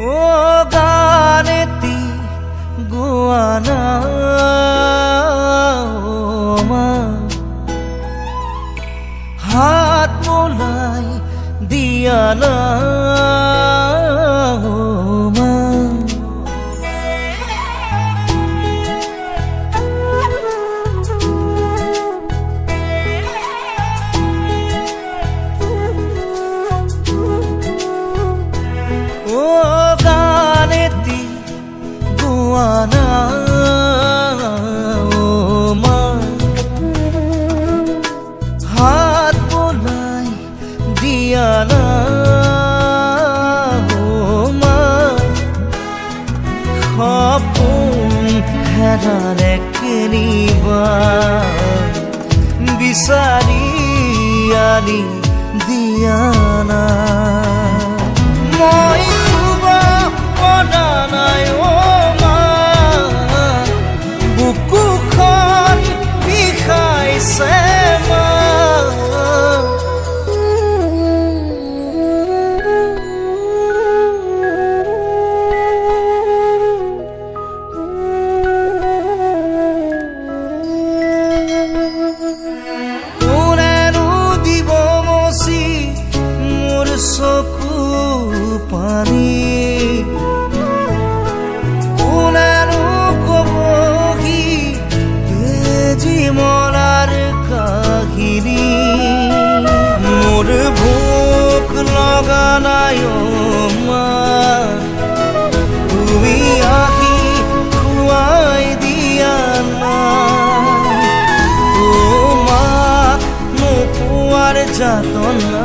ও গানেতি গোয়ানা মা হাত মোলাই দিয়ানা মা হাত বোলাই দিয়ানা মা সপোন হেৰালে কেনিবা বিচাৰি আনি দিয়ানা মই শুব পৰা নাই বুকুখন বিষাইছে মা কোনেনো দিব মচি মোৰ চকু পানী মলার কাহিনী মোর ভোক লগা নাই মা তুমি আহি খুয়াই দিয়া না ও মা নোপোয়ার যাতনা